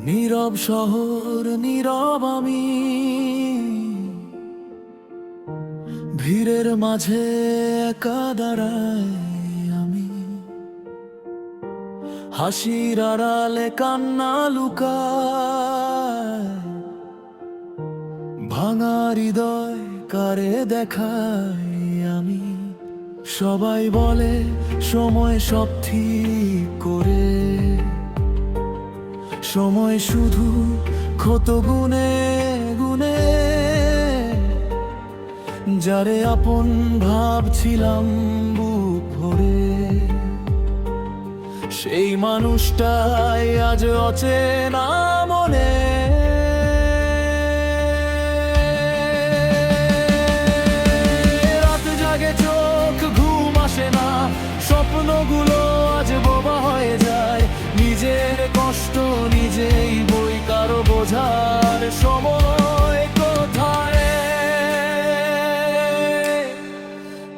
নীরব শহর, নীরব আমি, ভিড়ের মাঝে একা দাঁড়াই আমি। হাসির আড়ালে কান্না লুকায়, ভাঙা হৃদয় কারে দেখাই আমি। সবাই বলে সময় সব ঠিক করে, সময় শুধু ক্ষত গুনে গুনে। যারে আপন ভাবছিলাম বুক ভরে, সেই মানুষটাই আজ অচেনা মনে। রাত জাগে চোখ, ঘুম আসে না, স্বপ্নগুলো আজ বোবা হয়ে যায়। নিজের কষ্ট নিজেই বই, কারো বোঝার সময় কোথায়।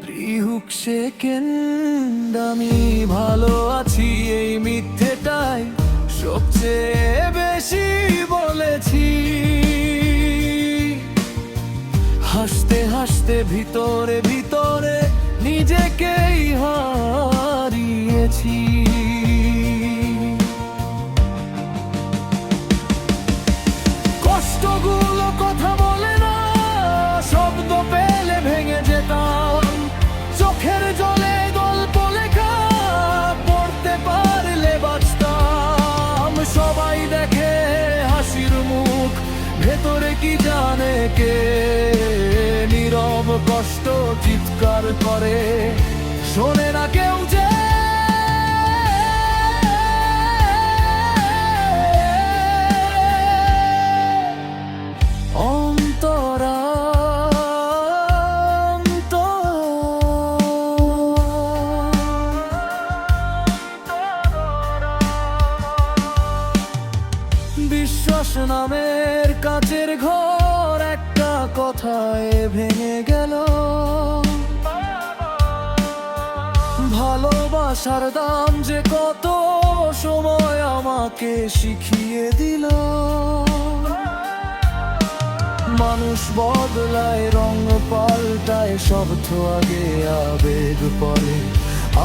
প্রিহুক সেকেন্ড আমি ভালো আছি, এই মিথ্যেটাই সবচেয়ে বেশি বলেছি। হাসতে হাসতে ভিতরে ভিতরে নিজেকেই হারিয়েছি। কষ্টগুলো কথা বলে না, শব্দ পেলে ভেঙে যেতাম। চোখের জলে গল্প লেখা, পড়তে পারলে বাঁচতাম। সবাই দেখে হাসির মুখ, ভেতরে কি জানে কে। নীরব কষ্ট চিৎকার করে, শোনে না কেউ যে। বিশ্বাস নামের কাচের ঘর একটা কথায় ভেঙে গেল। ভালোবাসার দাম যে কত, সময় আমাকে শিখিয়ে দিল। মানুষ বদলায়, রং পাল্টায়, শব্দ আগে আবেগ পরে।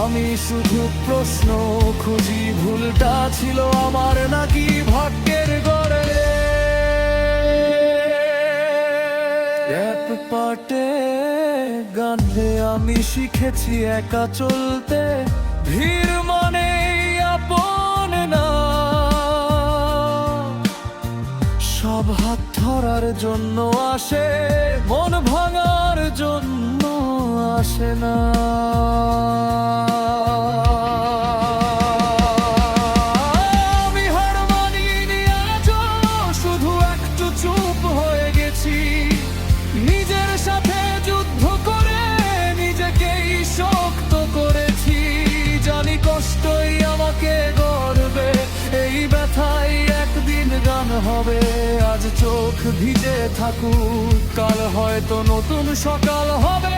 আমি শুধু প্রশ্ন খুঁজি, ভুলটা ছিল আমার নাকি ভাগ্যের গড়ে। পাটে গানে আমি শিখেছি একা চলতে, ভিড় মানে আপন না। সব হাত ধরার জন্য আসে, মন ভাঙার জন্য আসে না। আমি হার মানিনি আজও, শুধু একটু চুপ হয়ে গেছি। নিজের সাথে যুদ্ধ করে নিজেকেই শক্ত করেছি। জানি কষ্টই আমাকে গড়বে, এই ব্যথাই একদিন গান হবে। আজ চোখ ভিজে থাকুক, কাল হয়তো নতুন সকাল হবে।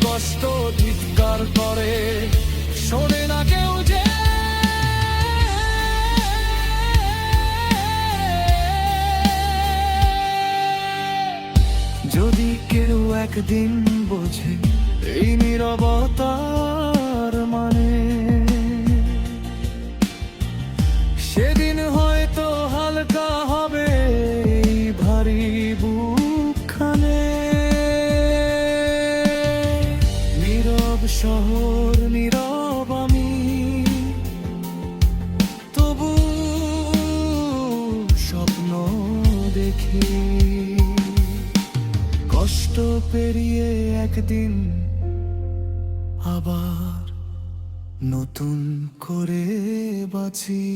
কষ্ট চিৎকার করে, শোনে না কেউ যে। একদিন বোঝে এই নীরবতার মানে। সেদিন হয়তো হালকা হবে এই ভারী বুকখানে। নীরব শহর, নীরব আমি, তবু স্বপ্ন দেখি। কষ্ট পেরিয়ে একদিন আবার নতুন করে বাঁচি।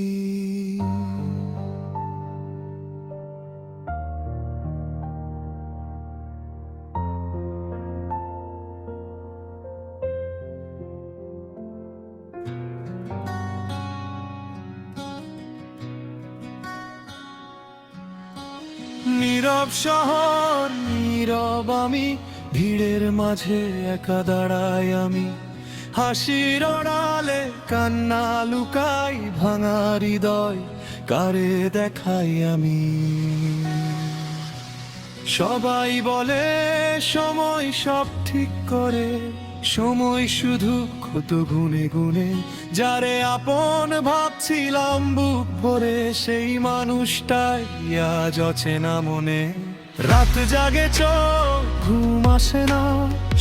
নীরব শহর, নীরব আমি, ভিড়ের মাঝে একা দাঁড়াই আমি। হাসির আড়ালে কান্না লুকাই, ভাঙা হৃদয় কারে দেখাই আমি। সবাই বলে সময় সব ঠিক করে, সময় শুধু কত গুনে গুনে। যারে আপন ভাবছিলাম বুক ভরে, সেই মানুষটাই আজ অচেনা মনে। রাত জাগে চোখ, ঘুম আসে না,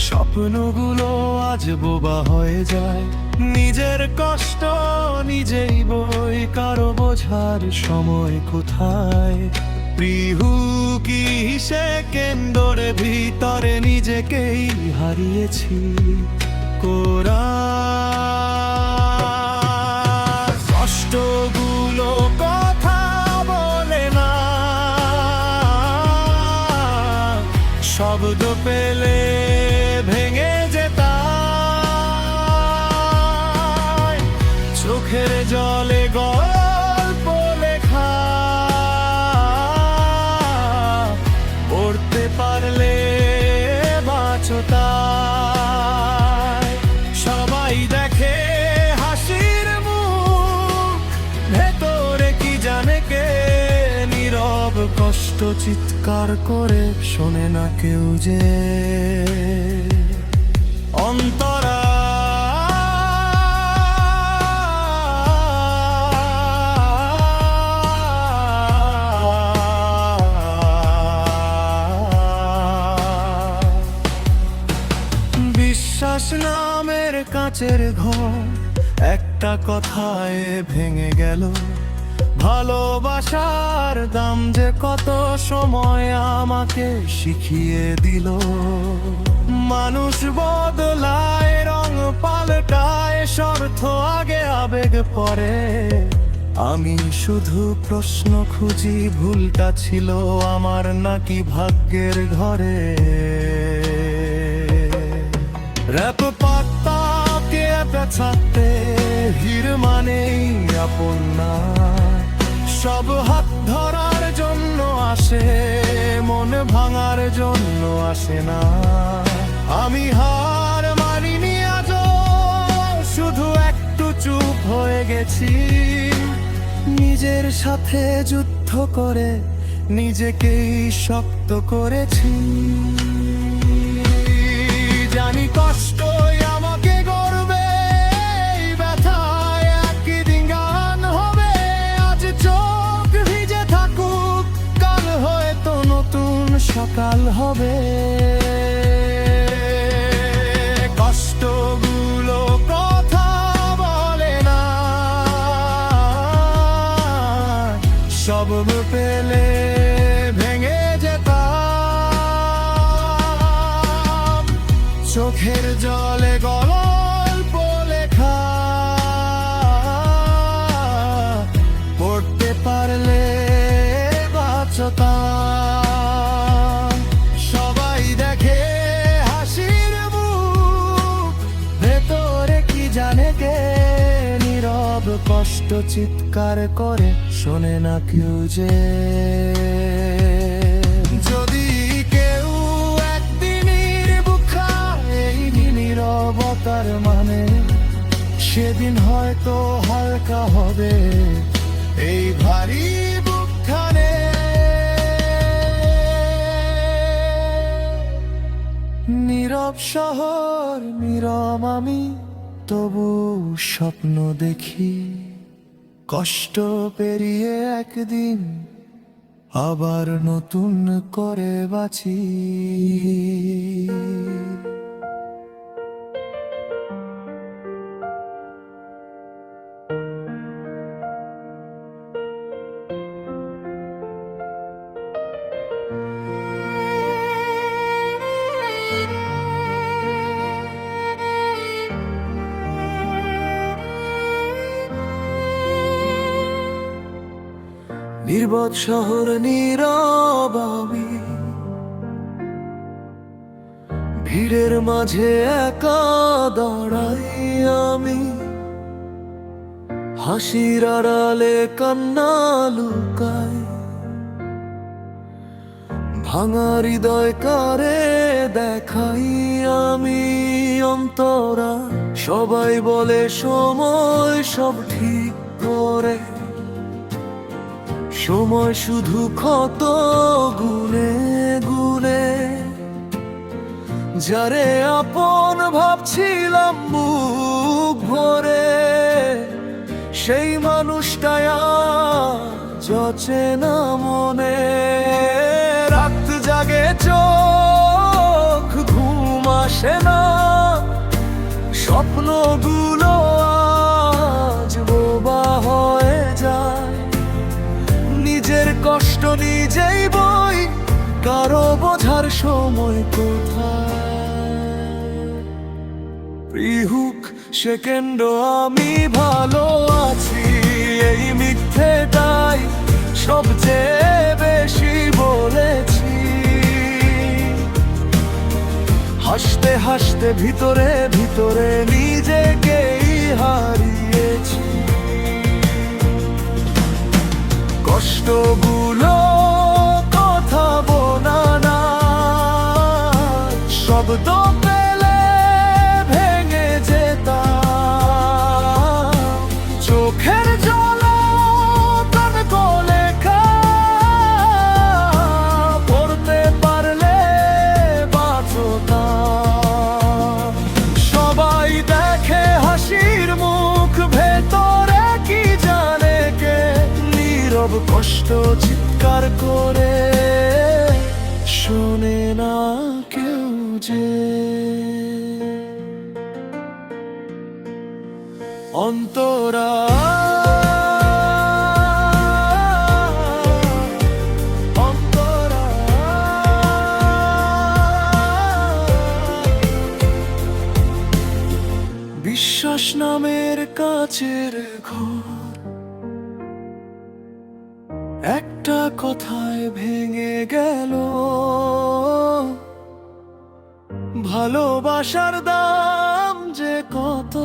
স্বপ্নগুলো আজ বোবা হয়ে যায়। নিজের কষ্ট নিজেই বই, কারো বোঝার সময় কোথায়। প্রিহু কি সে কেন্দ্রের ভিতরে নিজেকেই হারিয়েছি। কষ্টগুলো কথা বলে না, শব্দ পেলে ভেঙে যেতাম। চোখের জলে গল্প লেখা, পড়তে পারলে বাঁচতাম। সবাই দেখে হাসির মুখ, ভেতরে কি জানে কে। নীরব কষ্ট চিৎকার করে, শোনে না কেউ যে অন্তরা। বিশ্বাস নামের কাঁচের ঘর একটা কথায় ভেঙে গেল। ভালোবাসার দাম যে কত সময় আমাকে শিখিয়ে দিল। মানুষ বদলায়, রং পাল্টায়, স্বার্থ আগে আবেগ পরে। আমি শুধু প্রশ্ন খুঁজি, ভুলটা ছিল আমার নাকি ভাগ্যের ঘরে। র‍্যাপ পাতাকে পেছাতে ভিড় মানেই আপন না। সব হাত ধরার জন্য আসে, মন ভাঙার জন্য আসে না। আমি হার মানিনি আজও, শুধু একটু চুপ হয়ে গেছি। নিজের সাথে যুদ্ধ করে নিজেকেই শক্ত করেছি। জানি কষ্টই আমাকে গড়বে, এই ব্যথায় একদিন গান হবে। আজ চোখ ভিজে থাকুক, কাল হয়তো নতুন সকাল হবে। কষ্টগুলো কথা বলে না, সব পেলে ভেঙে যেতাম। চোখের জলে গল্প লেখা, পড়তে পারলে বাঁচতাম। সবাই দেখে হাসির মুখ, ভেতরে কি জানে কে। নীরব কষ্ট চিৎকার করে, শোনে না কেউ যে। যদি কেউ একদিনের বুক খায় এই নীরবতার মানে, সেদিন হয়তো হালকা হবে এই ভারী বুকখানে। নীরব শহর নীরব আমি, তবু স্বপ্ন দেখি কষ্ট পেরিয়ে একদিন আবার নতুন করে বাঁচি। নির্বোধ শহর নীরব আমি, ভিড়ের মাঝে একা দাঁড়াই আমি, হাসির আড়ালে কান্না লুকাই, ভাঙা হৃদয় কারে দেখাই আমি অন্তরা। সবাই বলে সময় সব ঠিক করে, সময় শুধু ক্ষত গুনে গুনে, যারে আপন ভাবছিলাম বুক ভরে, সেই মানুষটাই আজ অচেনা মনে। রাত জাগে চোখ ঘুম আসে না, স্বপ্নগুলো আজ বোবা হয়ে যায়, নিজের কষ্ট নিজেই বই, কারো বোঝার সময় কোথায়। প্রিহুক সেকেন্ড আমি ভালো আছি, এই মিথ্যেটাই সবচেয়ে বেশি বলেছি। হাসতে হাসতে ভিতরে ভিতরে নিজেকেই হারিয়েছি, কষ্টগুলো কথা বোনা না, শব্দ পেলে ভেঙে যেতাম, চোখের জলে তনকো লেখা পড়তে পারলে বাঁচতাম। সবাই দেখে হাসির মুখ, ভেতরে কি জানে কে, নীরব কষ্ট চিৎকার করে শোনে না কেউ যে। অন্তরা অন্তরা বিশ্বাস নামের কাচের ঘর একটা কথায় ভেঙে গেল, ভালোবাসার দাম যে কত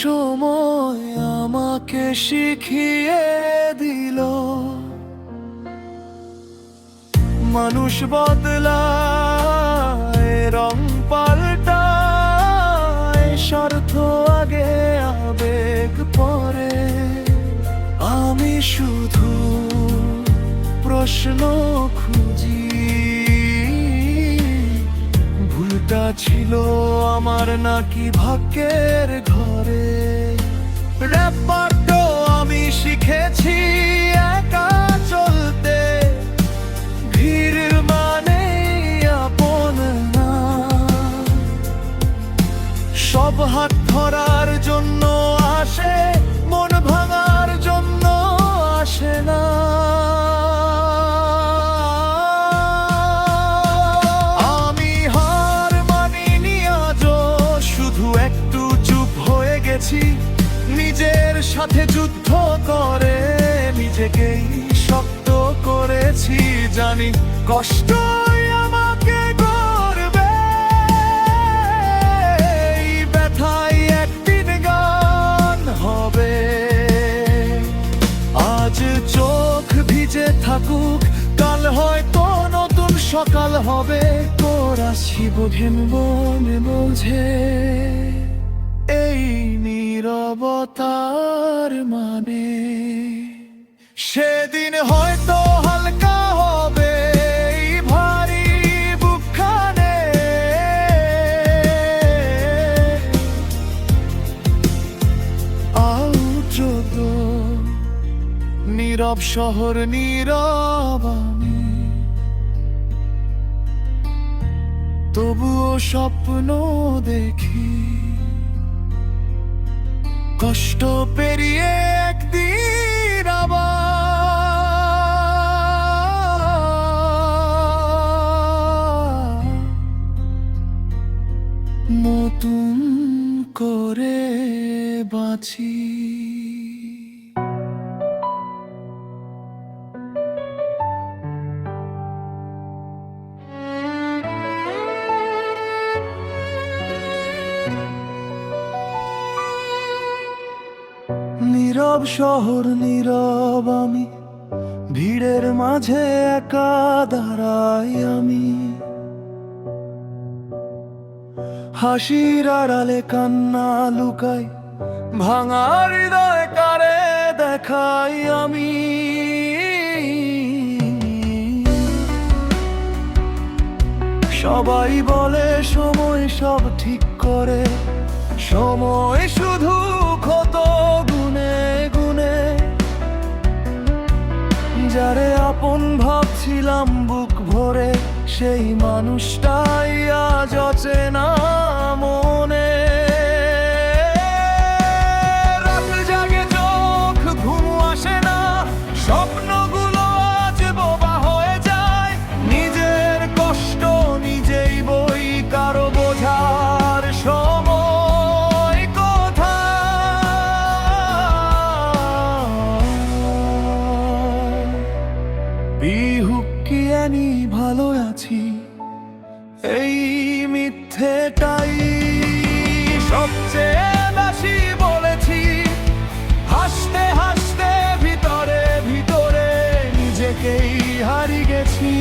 সময় আমাকে শিখিয়ে দিল। মানুষ বদলায়, রং পাল্টায়, স্বার্থ আগে আবেগ পরে, আমি শুধু প্রশ্ন খুঁজি, ভুলটা ছিল আমার নাকি ভাগ্যের ঘরে। ব্যাপারটা আমি শিখেছি একা চলতে, ভিড় মানে আপন না, সব হাত ধরার জন্য আসে, মন ভাঙার জন্য আসে না। আমি হার মানিনি আজও, শুধু একটু চুপ হয়ে গেছি, নিজের সাথে যুদ্ধ করে নিজেকেই শক্ত করেছি। জানি কষ্টই আমাকে গড়বে, এই ব্যথাই একদিন গান হবে। আজ চোখ ভিজে থাকুক, কাল হয়তো নতুন সকাল হবে। তোরাছি বোঝেন মনে বোঝে এই নীরবতার মানে, সেদিন হয়তো হালকা হবে এই ভারী বুকখানে। নীরব শহর নীরব আমি, তবুও স্বপ্ন দেখি, কষ্ট পেরিয়ে একদিন আবার নতুন করে বাঁচি। নীরব শহর নীরব আমি, ভিড়ের মাঝে একা দাঁড়াই আমি, হাসির আড়ালে কান্না লুকাই, ভাঙা হৃদয় কারে দেখাই আমি। সবাই বলে সময় সব ঠিক করে, সময় শুধু ক্ষত গুনে গুনে, যারে আপন ভাবছিলাম বুক ভরে, সেই মানুষটাই আজ অচেনা মনে। রাত জাগে চোখ ঘুম আসে না, স্বপ্নগুলো আজ বোবা হয়ে যায়, নিজের কষ্ট নিজেই বই, কারো বোঝার সময় কোথায়। বিহুকিয়ানি ভালো আছি, এই মিথ্যেটাই সবচেয়ে বেশি বলেছি, হাসতে হাসতে ভিতরে ভিতরে নিজেকেই হারিয়ে গেছি।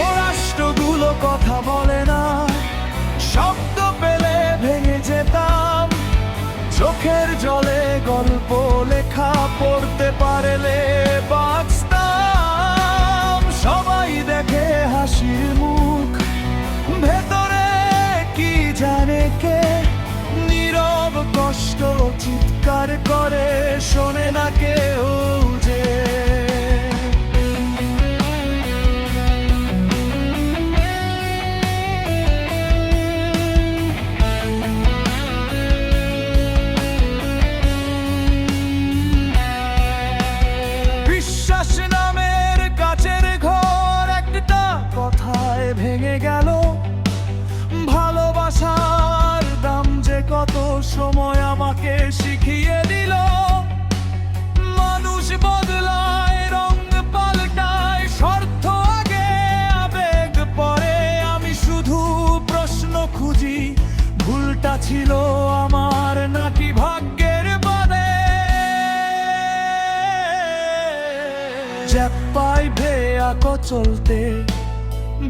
ও রাষ্ট্রগুলো কথা বলে না, শব্দ পেলে ভেঙে যেতাম, চোখের জলে গল্প লেখা পড়তে পারলে বাঁচতাম। সবাই দেখে হাসির মুখ, ভেতরে কি জানে কে, নীরব কষ্ট চিৎকার করে, শোনে না কেউ যে। বিশ্বাস নামের কাচের ঘর একটা কথায় ভেঙে গেল, ভালোবাসার দাম যে কত সময় আমাকে শিখিয়ে দিল। মানুষ বদলায়, রং পাল্টায়, স্বার্থ আগে আবেগ পরে, আমি শুধু প্রশ্ন খুঁজি, ভুলটা ছিল আমার নাকি ভাগ্যের বাদে। জ্যাপাই ভেয়া চলতে,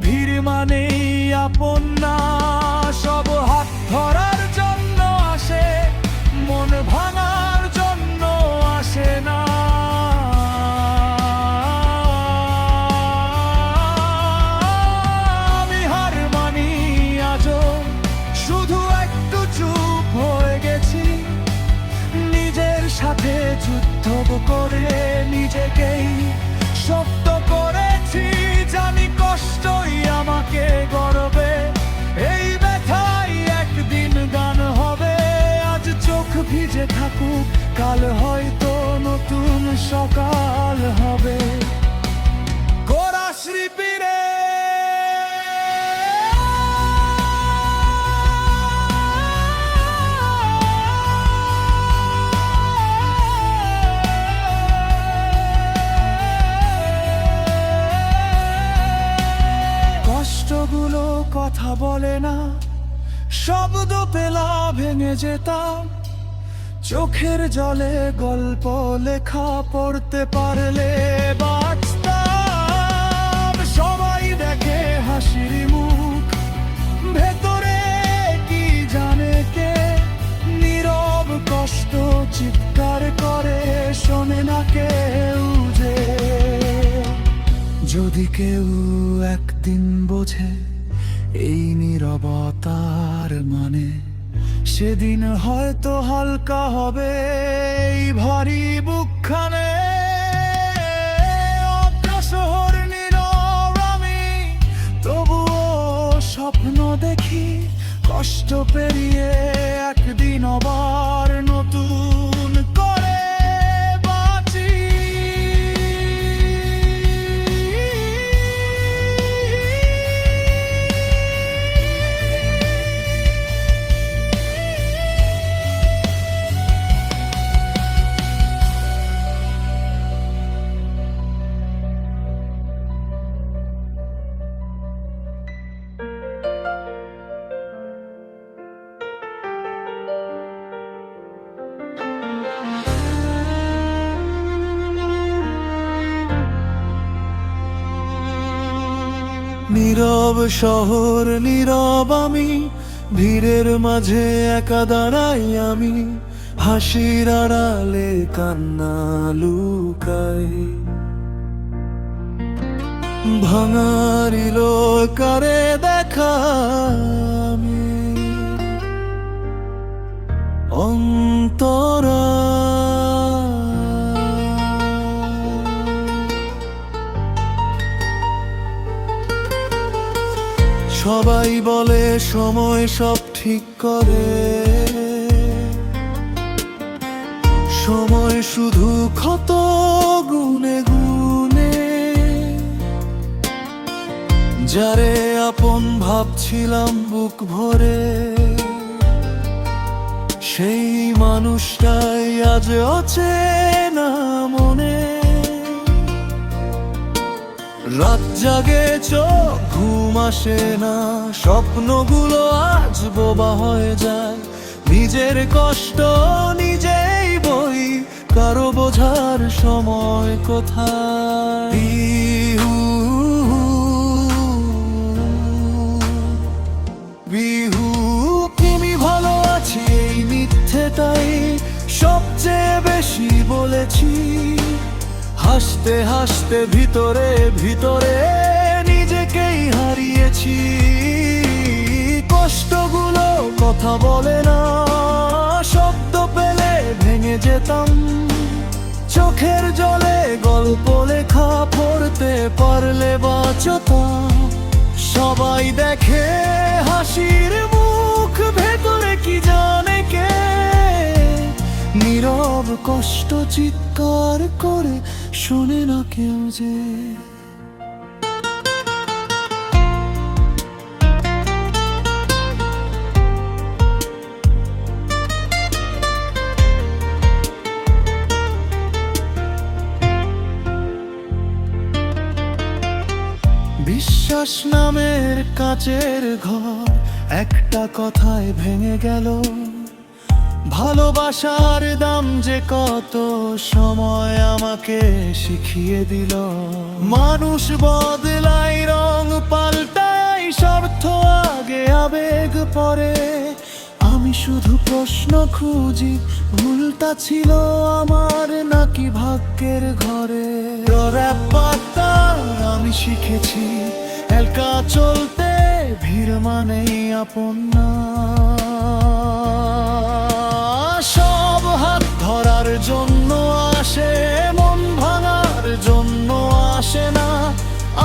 ভিড় মানেই আপন না, সব হাত ধরার জন্য আসে, মন ভাঙার জন্য আসে না। আমি হার মানি আজও, শুধু একটু চুপ হয়ে গেছি, নিজের সাথে যুদ্ধ করে নিজেকেই শক্ত করেছি। জানি কষ্টই আমাকে গড়বে, এই ব্যথাই একদিন গান হবে। আজ চোখ ভিজে থাকুক, কাল হয়তো নতুন সকাল হবে। গোরা শ্রীপিরে কষ্টগুলো কথা বলে না, শব্দ পেলা ভেঙে যেতাম, চোখের জলে গল্প লেখা পড়তে পারলে বাঁচতাম। সবাই দেখে হাসির মুখ, ভেতরে কি জানে কে, নীরব কষ্ট চিৎকার করে, শোনে না কেউ যে। যদি কেউ একদিন বোঝে এই নীরবতার মানে, সেদিন হয়তো হালকা হবে এই ভারী বুকখানে। শহর নীরব আমি, তবুও স্বপ্ন দেখি কষ্ট পেরিয়ে একদিন আবার নতুন করে বাঁচি। নীরব শহর নীরব আমি, ভিড়ের মাঝে একা দাঁড়াই আমি, হাসির আড়ালে কান্না লুকাই। ভাঙারিল কারে দেখা আমি অন্তরা। সবাই বলে সময় সব ঠিক করে, সময় শুধু ক্ষত গুনে গুনে। যারে আপন ভাবছিলাম বুক ভরে, সেই মানুষটাই আজ অচেনা মনে। রাত জাগে চোখ ঘুম আসে না, স্বপ্নগুলো আজ বোবা হয়ে যায়। নিজের কষ্ট নিজেই বই, কারো বোঝার সময় কোথায়। বিহু বিহু তুমি ভালো আছি এই মিথ্যেটাই সবচেয়ে বেশি বলেছি। হাসতে হাসতে ভিতরে ভিতরে নিজেকেই হারিয়েছি। কষ্টগুলো কথা বলে না, শব্দ পেলে ভেঙে যেতাম। চোখের জলে গল্প লেখা পড়তে পারলে বাঁচতাম। সবাই দেখে হাসির মুখ, ভেতরে কি জানে কে। নীরব কষ্ট চিৎকার করে শোনে না কেউ যে। বিশ্বাস নামের কাচের ঘর একটা কথায় ভেঙে গেল। ভালোবাসার দাম যে কত সময় আমাকে শিখিয়ে দিল। মানুষ বদলায়, রং পাল্টায়, স্বার্থ আগে আবেগ পরে। আমি শুধু প্রশ্ন খুঁজি, ভুলটা ছিল আমার নাকি ভাগ্যের ঘরে। র‍্যাপ পাতা আমি শিখেছি একা চলতে, ভিড় মানেই আপন না। সব হাত ধরার জন্য আসে, মন ভাঙার জন্য আসে না।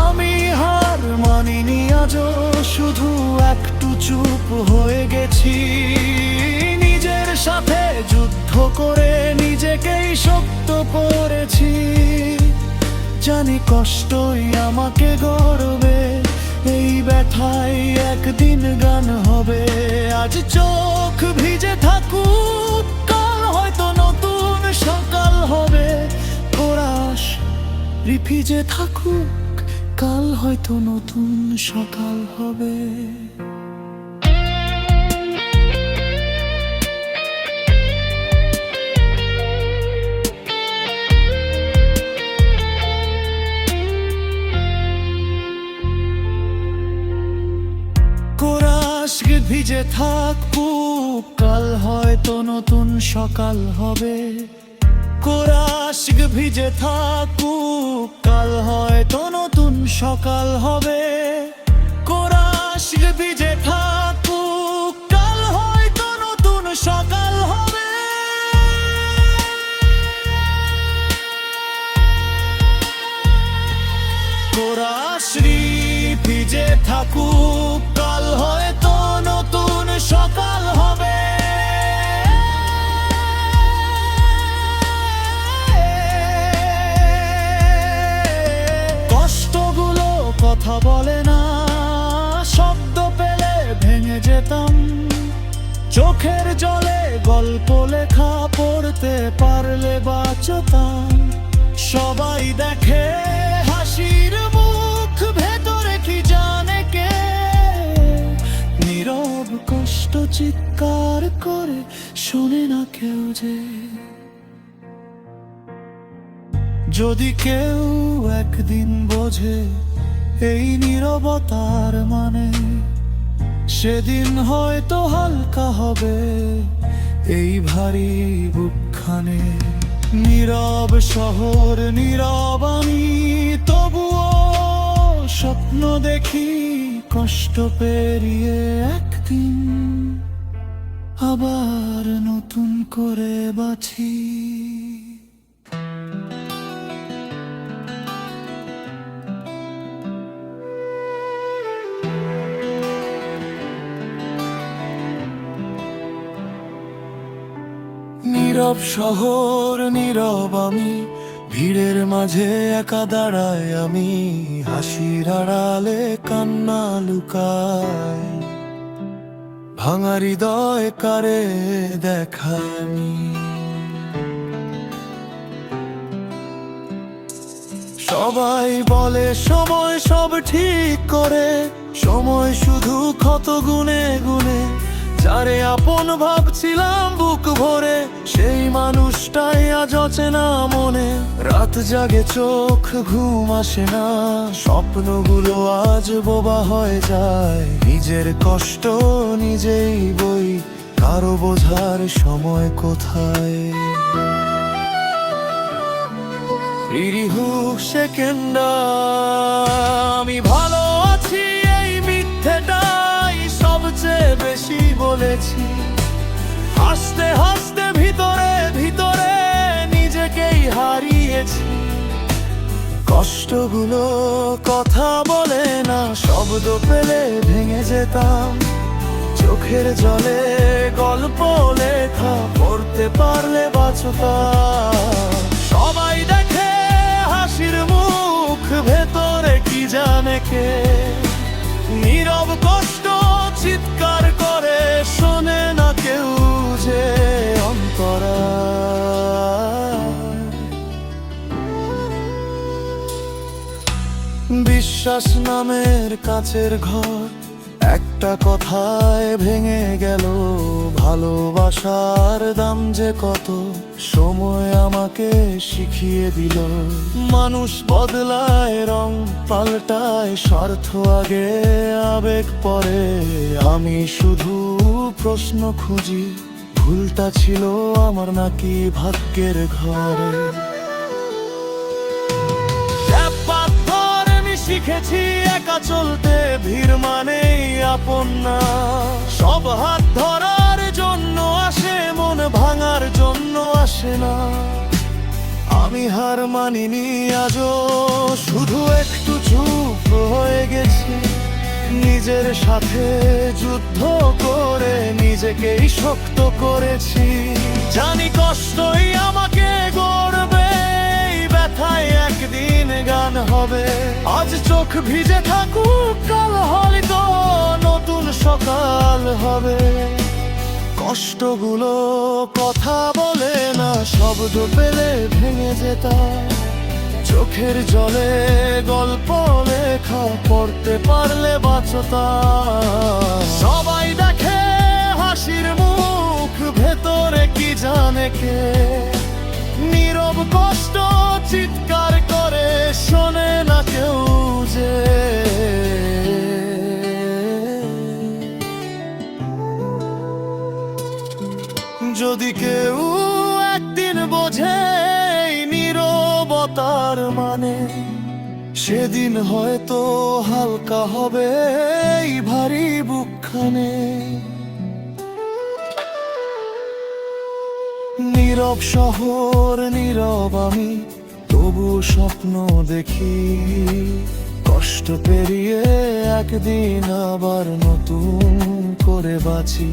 আমি হার মানিনি আজও, শুধু একটু চুপ হয়ে গেছি। নিজের সাথে যুদ্ধ করে নিজেকেই শক্ত করেছি। জানি কষ্টই আমাকে গড়বে, এই ব্যথায় একদিন গান হবে। আজ চোখ ভিজে থাকুক, কাল হয়তো নতুন সকাল হবে। কোরাস ভিজে থাকুক, কাল হয়তো নতুন সকাল হবে। ভিজে থাকুক, কাল হয়তো নতুন সকাল হবে। কোরাশিক ভিজে থাকুক, কাল হয়তো নতুন সকাল হবে। কোরাশিক ভিজে থাকুক, কাল হয়তো নতুন চোখের জলে গল্প লেখা পড়তে পারলে বাঁচতাম। সবাই দেখে হাসির মুখ, ভেতরে কি জানে কে। নীরব কষ্ট চিৎকার করে শোনে না কেউ যে। যদি কেউ একদিন বোঝে এই নীরবতার মানে, সেদিন হয়তো হালকা হবে এই ভারী বুকখানে। নীরব শহর, নীরব আমি, তবুও স্বপ্ন দেখি কষ্ট পেরিয়ে একদিন আবার নতুন করে বাঁচি। নীরব শহর, নীরব আমি, ভিড়ের মাঝে একা দাঁড়ায় আমি। হাসির আড়ালে কান্না লুকায়, ভাঙা হৃদয় কারে দেখায় আমি। সবাই বলে সময় সব ঠিক করে, সময় শুধু ক্ষত গুনে গুনে। যারে আপন ভাবছিলাম বুক ভরে, সেই মানুষটাই আজ অচেনা মনে। রাত জাগে চোখ, ঘুম আসে না, স্বপ্নগুলো আজ বোবা হয়ে যায়। নিজের কষ্ট নিজেই বই, কারো বোঝার সময় কোথায়। হুক সেকেন্ড আমি ভালো আছি, এই মিথ্যেটাই সবচেয়ে বেশি বলেছি। হাসতে হাসতে ভিতরে ভিতরে নিজেকেই হারিয়েছি। কষ্টগুলো কথা বলে না, শব্দ পেলে ভেঙে যেতাম। চোখের জলে গল্প লেখা পড়তে পারলে বাঁচতাম। সবাই দেখে হাসির মুখ, ভেতরে কি জানে কে। নীরব কষ্ট চিৎকার করে শোনে না কেউ যে অন্তরা। বিশ্বাস নামের কাছের ঘর একটা কথায় ভেঙে গেল। ভালোবাসার দাম যে কত, সময় আমাকে শিখিয়ে দিল। মানুষ বদলায়, রং পাল্টায়, স্বার্থ আগে আবেগ পরে। আমি শুধু প্রশ্ন খুঁজি, ভুলটা ছিল আমার নাকি ভাগ্যের ঘরে। শিখেছি একা চলতে, ভিড় মানেই আপন না। সব হাত ধরার জন্য আসে, মন ভাঙার জন্য আসে না। আমি হার মানিনি আজও, শুধু একটু চুপ হয়ে গেছি। নিজের সাথে যুদ্ধ করে নিজেকেই শক্ত করেছি। জানি কষ্টই আমাকে গড়বে, ব্যথায় একদিন গান হবে। আজ চোখ ভিজে থাকুক, কাল হয়তো নতুন সকাল হবে। কষ্টগুলো কথা বলে না, শব্দ পেলে ভেঙে যেতাম। চোখের জলে গল্প লেখা পড়তে পারলে বাঁচতাম। সবাই দেখে হাসির মুখ, ভেতরে কি জানে কে। নীরব কষ্ট চিৎকার করে শোনে না কেউ যে। যদি কেউ একদিন বোঝে এই নীরবতার মানে, সেদিন হয়তো হালকা হবে এই ভারী বুকখানে। নীরব শহর, নীরব আমি, তবু স্বপ্ন দেখি। কষ্ট পেরিয়ে একদিন আবার নতুন করে বাঁচি।